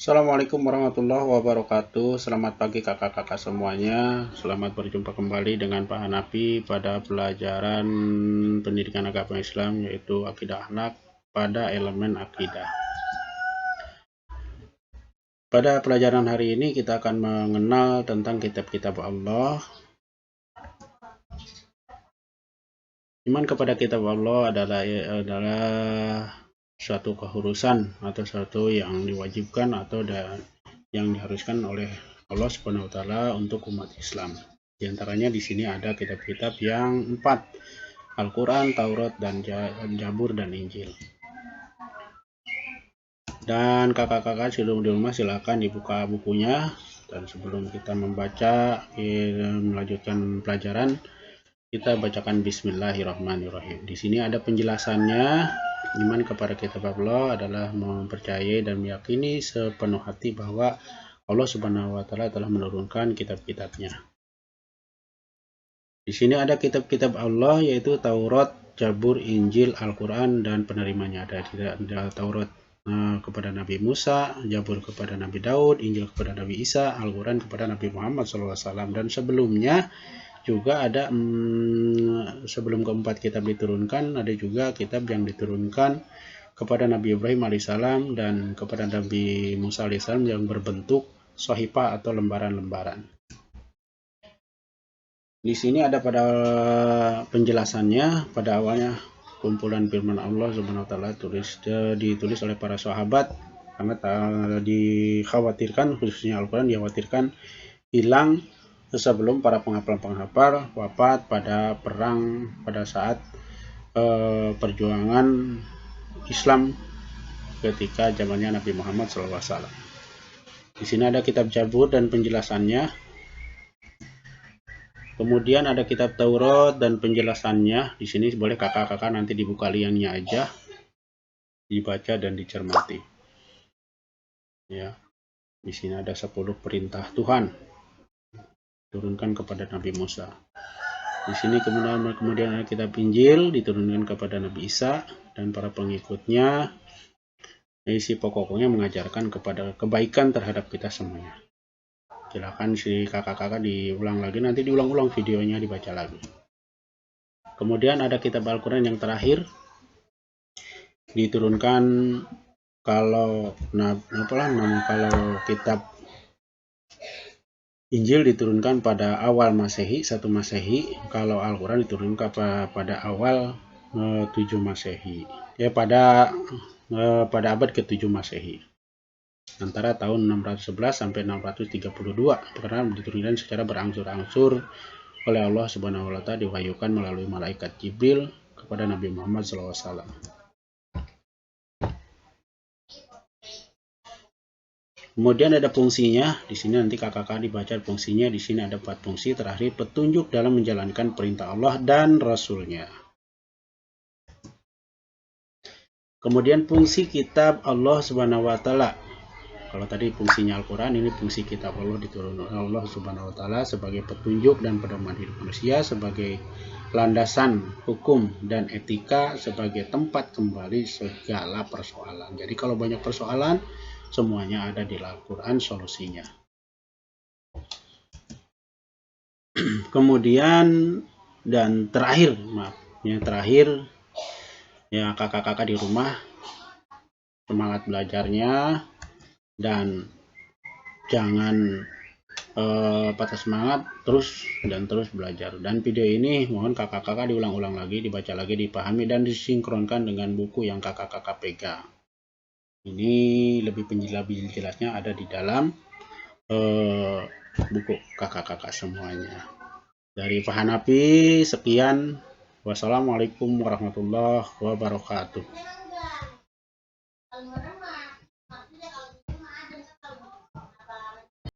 Assalamualaikum warahmatullahi wabarakatuh. Selamat pagi kakak-kakak semuanya. Selamat berjumpa kembali dengan Pak Hanafi pada pelajaran pendidikan agama Islam, yaitu akidah akhlak pada elemen akidah. Pada pelajaran hari ini kita akan mengenal tentang kitab-kitab Allah. Iman kepada kitab Allah adalah suatu keharusan atau suatu yang diwajibkan atau yang diharuskan oleh Allah Subhanahu wa taala untuk umat Islam. Di antaranya di sini ada kitab-kitab yang 4, Al-Qur'an, Taurat, dan Zabur dan Injil. Dan kakak-kakak sebelum di rumah silakan dibuka bukunya, dan sebelum kita melanjutkan pelajaran, kita bacakan Bismillahirrahmanirrahim. Di sini ada penjelasannya. Iman kepada kitab Allah adalah mempercayai dan meyakini sepenuh hati bahwa Allah Subhanahu wa taala telah menurunkan kitab-kitabnya. Di sini ada kitab-kitab Allah, yaitu Taurat, Zabur, Injil, Al-Qur'an, dan penerimanya. Ada Taurat kepada Nabi Musa, Zabur kepada Nabi Daud, Injil kepada Nabi Isa, Al-Qur'an kepada Nabi Muhammad SAW. Dan sebelumnya juga ada sebelum keempat kitab diturunkan, ada juga kitab yang diturunkan kepada Nabi Ibrahim alaihissalam dan kepada Nabi Musa alaihissalam yang berbentuk sohifah atau lembaran-lembaran. Di sini ada pada penjelasannya, pada awalnya kumpulan firman Allah Subhanahu wa taala ditulis oleh para sahabat karena dikhawatirkan, khususnya Al-Qur'an dikhawatirkan hilang sebelum para penghafal wafat pada perang pada saat perjuangan Islam ketika zamannya Nabi Muhammad SAW. Di sini ada kitab Zabur dan penjelasannya. Kemudian ada kitab Taurat dan penjelasannya. Di sini boleh kakak-kakak nanti dibuka linknya aja, dibaca dan dicermati. Ya, di sini ada 10 perintah Tuhan turunkan kepada Nabi Musa. Di sini kemudian ada kitab Injil diturunkan kepada Nabi Isa dan para pengikutnya. Isi pokoknya mengajarkan kepada kebaikan terhadap kita semuanya. Silakan si kakak-kakak diulang lagi, nanti diulang-ulang videonya, dibaca lagi. Kemudian ada kitab Al-Qur'an yang terakhir diturunkan kalau kitab Injil diturunkan pada awal Masehi, 1 Masehi, kalau Al-Qur'an diturunkan pada awal 7 Masehi. Ya, pada abad ke-7 Masehi. Antara tahun 611 sampai 632, karena diturunkan secara berangsur-angsur oleh Allah Subhanahu wa taala, diwahyukan melalui malaikat Jibril kepada Nabi Muhammad SAW. Kemudian ada fungsinya. Di sini nanti kakak-kakak dibaca fungsinya. Di sini ada 4 fungsi. Terakhir, petunjuk dalam menjalankan perintah Allah dan Rasul-Nya. Kemudian fungsi kitab Allah Subhanahu wa taala. Kalau tadi fungsinya Al-Qur'an, ini fungsi kitab Allah diturunkan Allah Subhanahu wa taala sebagai petunjuk dan pedoman hidup manusia, sebagai landasan hukum dan etika, sebagai tempat kembali segala persoalan. Jadi kalau banyak persoalan, semuanya ada di Al-Qur'an solusinya. Kemudian dan terakhir, ya kakak-kakak di rumah semangat belajarnya dan jangan patah semangat, terus belajar. Dan video ini mohon kakak-kakak diulang-ulang lagi, dibaca lagi, dipahami dan disinkronkan dengan buku yang kakak-kakak pegang. Ini lebih jelasnya ada di dalam buku kakak-kakak semuanya. Dari Pak Hanafi, sekian. Wassalamualaikum warahmatullahi wabarakatuh.